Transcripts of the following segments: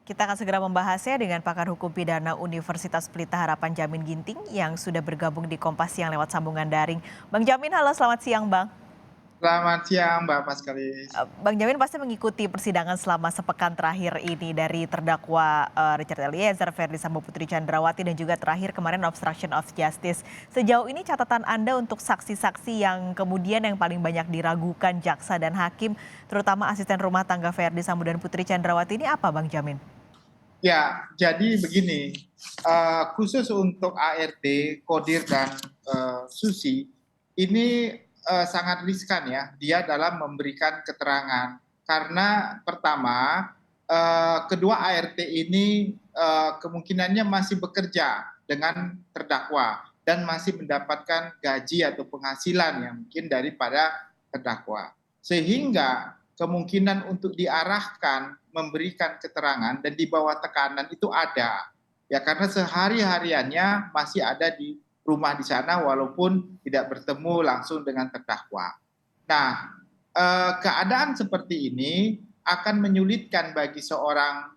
Kita akan segera membahasnya dengan pakar hukum pidana Universitas Pelita Harapan Jamin Ginting yang sudah bergabung di Kompas Siang lewat sambungan daring. Bang Jamin, halo selamat siang Bang. Selamat siang Mbak Paskalis. Bang Jamin pasti mengikuti persidangan selama sepekan terakhir ini dari terdakwa Richard Eliezer, Verdi Sambo, Putri Chandrawati dan juga terakhir kemarin obstruction of justice. Sejauh ini catatan Anda untuk saksi-saksi yang kemudian yang paling banyak diragukan jaksa dan hakim, terutama asisten rumah tangga Verdi Sambo dan Putri Chandrawati ini apa Bang Jamin? Ya, jadi begini, khusus untuk ART, Kodir dan Susi, ini sangat riskan ya, dia dalam memberikan keterangan. Karena pertama, kedua ART ini kemungkinannya masih bekerja dengan terdakwa dan masih mendapatkan gaji atau penghasilan yang mungkin daripada terdakwa. Sehingga kemungkinan untuk diarahkan memberikan keterangan dan di bawah tekanan itu ada. Ya karena sehari-hariannya masih ada di rumah di sana walaupun tidak bertemu langsung dengan terdakwa. Nah, keadaan seperti ini akan menyulitkan bagi seorang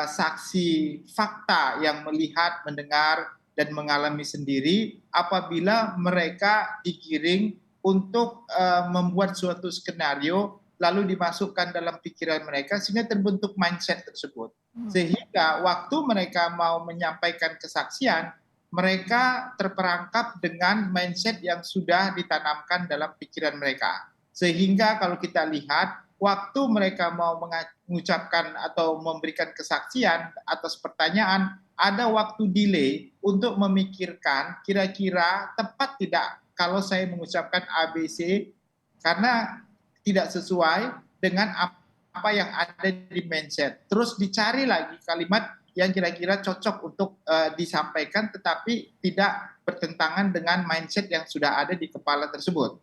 saksi fakta yang melihat, mendengar, dan mengalami sendiri apabila mereka digiring untuk membuat suatu skenario lalu dimasukkan dalam pikiran mereka sehingga terbentuk mindset tersebut. Sehingga waktu mereka mau menyampaikan kesaksian, mereka terperangkap dengan mindset yang sudah ditanamkan dalam pikiran mereka. Sehingga kalau kita lihat, waktu mereka mau mengucapkan atau memberikan kesaksian atas pertanyaan, ada waktu delay untuk memikirkan kira-kira tepat tidak kalau saya mengucapkan ABC karena tidak sesuai dengan apa yang ada di mindset. Terus dicari lagi kalimat yang kira-kira cocok untuk disampaikan tetapi tidak bertentangan dengan mindset yang sudah ada di kepala tersebut.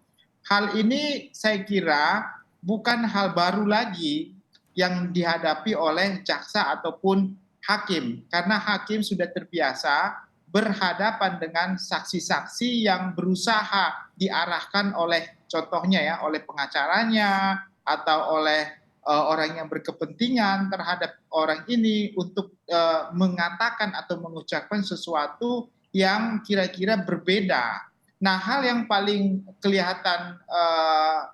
Hal ini saya kira bukan hal baru lagi yang dihadapi oleh jaksa ataupun hakim karena hakim sudah terbiasa berhadapan dengan saksi-saksi yang berusaha diarahkan oleh contohnya ya oleh pengacaranya atau oleh orang yang berkepentingan terhadap orang ini untuk mengatakan atau mengucapkan sesuatu yang kira-kira berbeda. Nah, hal yang paling kelihatan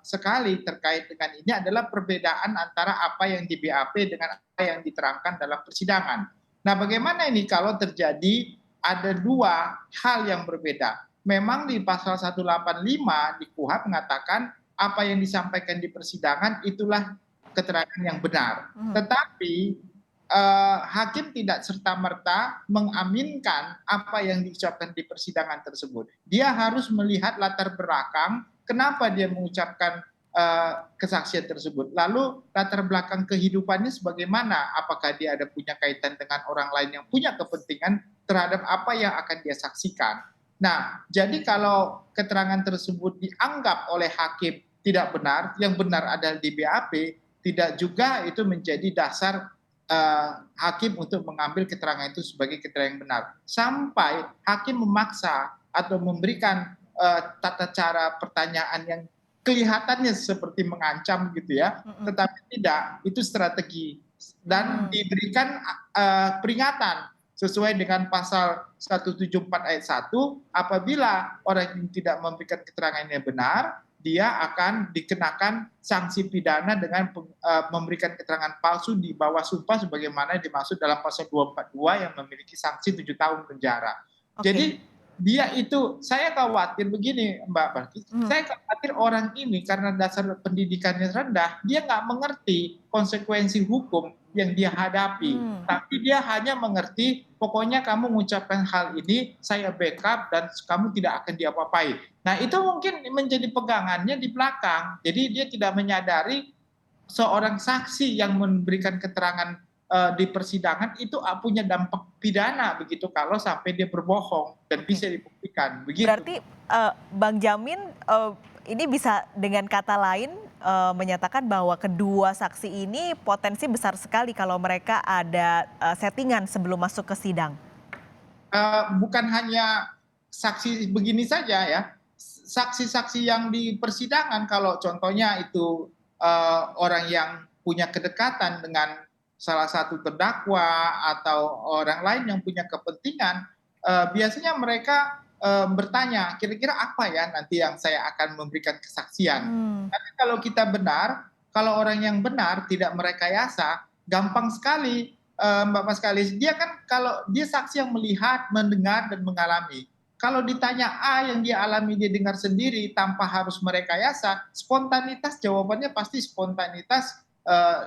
sekali terkait dengan ini adalah perbedaan antara apa yang di BAP dengan apa yang diterangkan dalam persidangan. Nah, bagaimana ini kalau terjadi ada dua hal yang berbeda? Memang di pasal 185 di KUHP mengatakan apa yang disampaikan di persidangan itulah keterangan yang benar. Tetapi hakim tidak serta-merta mengaminkan apa yang diucapkan di persidangan tersebut. Dia harus melihat latar belakang kenapa dia mengucapkan kesaksian tersebut. Lalu latar belakang kehidupannya sebagaimana? Apakah dia ada punya kaitan dengan orang lain yang punya kepentingan terhadap apa yang akan dia saksikan? Nah, jadi kalau keterangan tersebut dianggap oleh hakim tidak benar, yang benar adalah di BAP, tidak juga itu menjadi dasar hakim untuk mengambil keterangan itu sebagai keterangan yang benar. Sampai hakim memaksa atau memberikan tata cara pertanyaan yang kelihatannya seperti mengancam gitu ya, tetapi tidak, itu strategi dan diberikan peringatan sesuai dengan pasal 174 ayat 1 apabila orang yang tidak memberikan keterangan yang benar dia akan dikenakan sanksi pidana dengan memberikan keterangan palsu di bawah sumpah sebagaimana dimaksud dalam pasal 242 yang memiliki sanksi 7 tahun penjara. Oke. Jadi dia itu saya khawatir begini Mbak Barki, saya khawatir orang ini karena dasar pendidikannya rendah, dia nggak mengerti konsekuensi hukum yang dia hadapi. Tapi dia hanya mengerti pokoknya kamu mengucapkan hal ini, saya backup dan kamu tidak akan diapa-apai. Nah itu mungkin menjadi pegangannya di belakang. Jadi dia tidak menyadari seorang saksi yang memberikan keterangan di persidangan itu punya dampak pidana begitu kalau sampai dia berbohong dan Oke. bisa dibuktikan begitu. Berarti Bang Jamin ini bisa dengan kata lain menyatakan bahwa kedua saksi ini potensi besar sekali kalau mereka ada settingan sebelum masuk ke sidang. Bukan hanya saksi begini saja ya, saksi-saksi yang di persidangan kalau contohnya itu orang yang punya kedekatan dengan salah satu terdakwa atau orang lain yang punya kepentingan, biasanya mereka bertanya, kira-kira apa ya nanti yang saya akan memberikan kesaksian. Hmm, Tapi kalau kita benar, kalau orang yang benar tidak merekayasa, gampang sekali, Mbak Paskalis. Dia kan kalau dia saksi yang melihat, mendengar, dan mengalami. Kalau ditanya A yang dia alami, dia dengar sendiri tanpa harus merekayasa, spontanitas jawabannya pasti spontanitas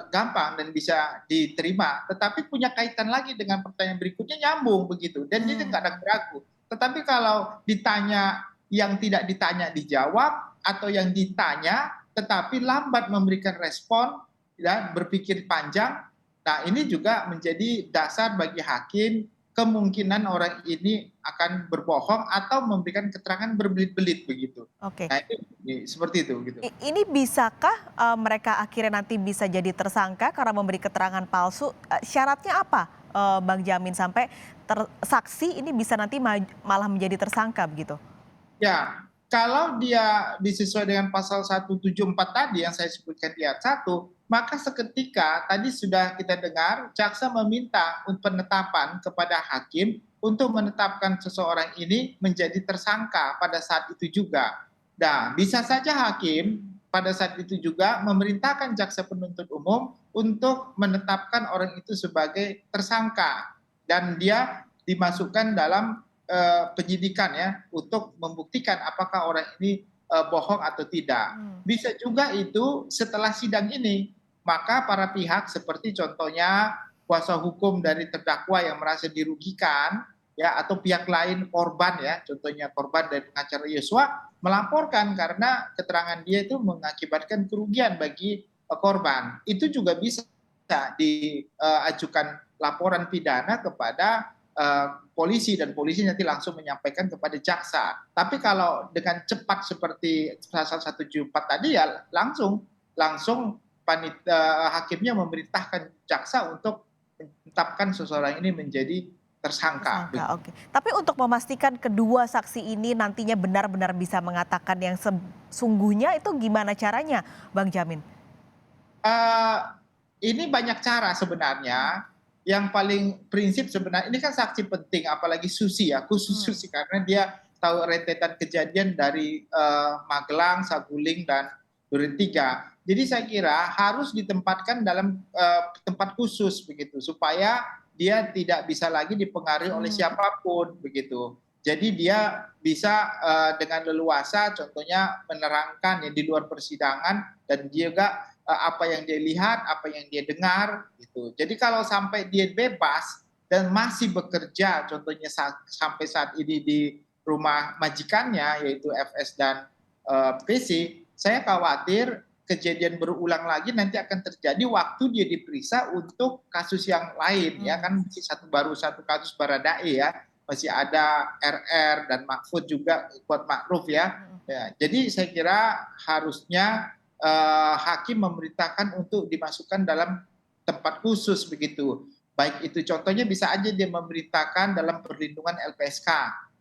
gampang dan bisa diterima. Tetapi punya kaitan lagi dengan pertanyaan berikutnya nyambung begitu. Dan dia nggak hmm. ragu-ragu. Tetapi kalau ditanya yang tidak ditanya dijawab, atau yang ditanya tetapi lambat memberikan respon dan berpikir panjang, nah ini juga menjadi dasar bagi hakim kemungkinan orang ini akan berbohong atau memberikan keterangan berbelit-belit begitu. Oke. Nah ini seperti itu gitu. Ini bisakah mereka akhirnya nanti bisa jadi tersangka karena memberi keterangan palsu? Syaratnya apa, Bang Jamin, sampai saksi ini bisa nanti malah menjadi tersangka begitu? Ya, kalau dia disesuai dengan pasal 174 tadi yang saya sebutkan di ayat 1, maka seketika tadi sudah kita dengar jaksa meminta penetapan kepada hakim untuk menetapkan seseorang ini menjadi tersangka pada saat itu juga. Nah, bisa saja hakim pada saat itu juga memerintahkan jaksa penuntut umum untuk menetapkan orang itu sebagai tersangka dan dia dimasukkan dalam penyidikan ya untuk membuktikan apakah orang ini bohong atau tidak. Hmm. Bisa juga itu setelah sidang ini, maka para pihak seperti contohnya kuasa hukum dari terdakwa yang merasa dirugikan ya atau pihak lain korban ya, contohnya korban dari pengacara Yosua melaporkan karena keterangan dia itu mengakibatkan kerugian bagi korban. Itu juga bisa diajukan laporan pidana kepada polisi dan polisi nanti langsung menyampaikan kepada jaksa. Tapi kalau dengan cepat seperti pasal 174 tadi ya langsung hakimnya memerintahkan jaksa untuk menetapkan seseorang ini menjadi tersangka. Tersangka, oke. Tapi untuk memastikan kedua saksi ini nantinya benar-benar bisa mengatakan yang sesungguhnya itu gimana caranya, Bang Jamin? Eh, ini banyak cara sebenarnya. Yang paling prinsip sebenarnya ini kan saksi penting, apalagi Susi ya, khusus Hmm. Susi karena dia tahu rentetan kejadian dari Magelang, Saguling dan Duren 3. Jadi saya kira harus ditempatkan dalam tempat khusus begitu supaya dia tidak bisa lagi dipengaruhi oleh Hmm. siapapun begitu. Jadi dia bisa dengan leluasa contohnya menerangkan ya di luar persidangan dan juga apa yang dia lihat, apa yang dia dengar gitu. Jadi kalau sampai dia bebas dan masih bekerja contohnya sampai saat ini di rumah majikannya yaitu FS dan PC, saya khawatir kejadian berulang lagi nanti akan terjadi waktu dia diperiksa untuk kasus yang lain ya Hmm. kan masih baru satu kasus Baradae ya, masih ada RR dan Mahfud juga Kuat Ma'ruf ya. Hmm. Ya, jadi saya kira harusnya hakim memerintahkan untuk dimasukkan dalam tempat khusus begitu. Baik itu contohnya bisa aja dia memerintahkan dalam perlindungan LPSK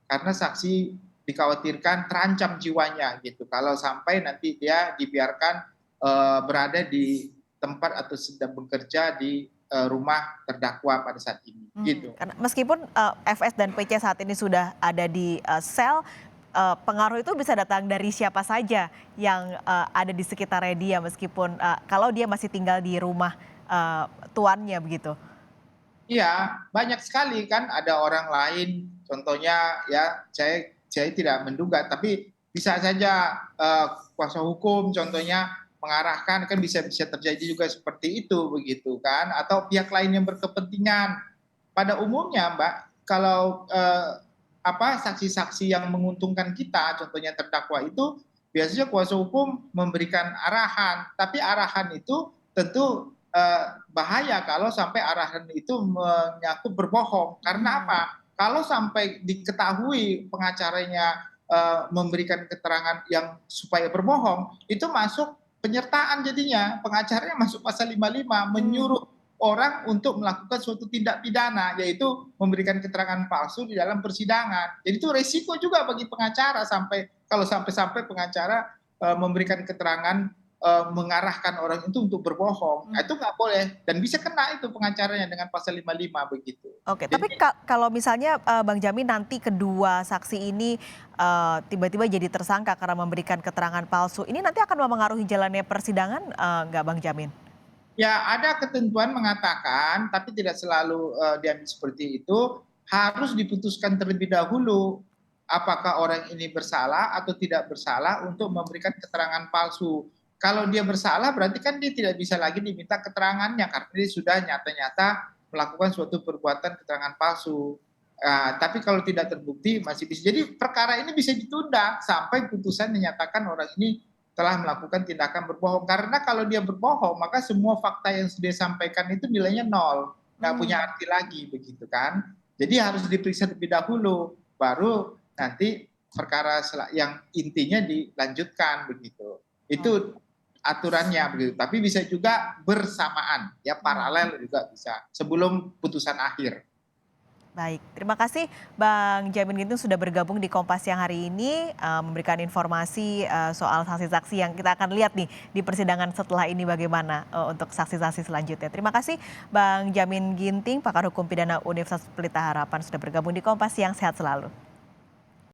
karena saksi dikhawatirkan terancam jiwanya gitu. Kalau sampai nanti dia dibiarkan berada di tempat atau sedang bekerja di rumah terdakwa pada saat ini gitu. Karena meskipun FS dan PC saat ini sudah ada di sel, pengaruh itu bisa datang dari siapa saja yang ada di sekitarnya dia meskipun kalau dia masih tinggal di rumah tuannya begitu. Iya, banyak sekali kan ada orang lain, contohnya ya saya tidak menduga, tapi bisa saja kuasa hukum contohnya mengarahkan kan bisa bisa terjadi juga seperti itu begitu kan, atau pihak lain yang berkepentingan. Pada umumnya, Mbak, kalau saksi-saksi yang menguntungkan kita, contohnya terdakwa itu biasanya kuasa hukum memberikan arahan, tapi arahan itu tentu bahaya kalau sampai arahan itu menyangkut berbohong. Karena Hmm. apa? Kalau sampai diketahui pengacaranya memberikan keterangan yang supaya berbohong, itu masuk penyertaan jadinya. Pengacaranya masuk pasal 55, Hmm. menyuruh orang untuk melakukan suatu tindak pidana, yaitu memberikan keterangan palsu di dalam persidangan. Jadi itu resiko juga bagi pengacara sampai kalau sampai-sampai pengacara memberikan keterangan mengarahkan orang itu untuk berbohong. Itu nggak boleh dan bisa kena itu pengacaranya dengan pasal 55 begitu. Oke, Jadi tapi kalau misalnya Bang Jamin nanti kedua saksi ini tiba-tiba jadi tersangka karena memberikan keterangan palsu, ini nanti akan mempengaruhi jalannya persidangan nggak Bang Jamin? ya ada ketentuan mengatakan, tapi tidak selalu diambil seperti itu, harus diputuskan terlebih dahulu apakah orang ini bersalah atau tidak bersalah untuk memberikan keterangan palsu. Kalau dia bersalah berarti kan dia tidak bisa lagi diminta keterangannya karena dia sudah nyata-nyata melakukan suatu perbuatan keterangan palsu. Tapi kalau tidak terbukti masih bisa. Jadi perkara ini bisa ditunda sampai putusan menyatakan orang ini telah melakukan tindakan berbohong. Karena kalau dia berbohong, maka semua fakta yang dia sampaikan itu nilainya nol, nggak punya arti lagi, begitu kan? Jadi harus diperiksa terlebih dahulu, baru nanti perkara yang intinya dilanjutkan, begitu. Itu aturannya, begitu. Tapi bisa juga bersamaan, ya paralel juga bisa sebelum putusan akhir. Baik, terima kasih Bang Jamin Ginting sudah bergabung di Kompas Siang hari ini, memberikan informasi soal saksi-saksi yang kita akan lihat nih di persidangan setelah ini bagaimana untuk saksi-saksi selanjutnya. Terima kasih Bang Jamin Ginting, pakar hukum pidana Universitas Pelita Harapan sudah bergabung di Kompas Siang, sehat selalu.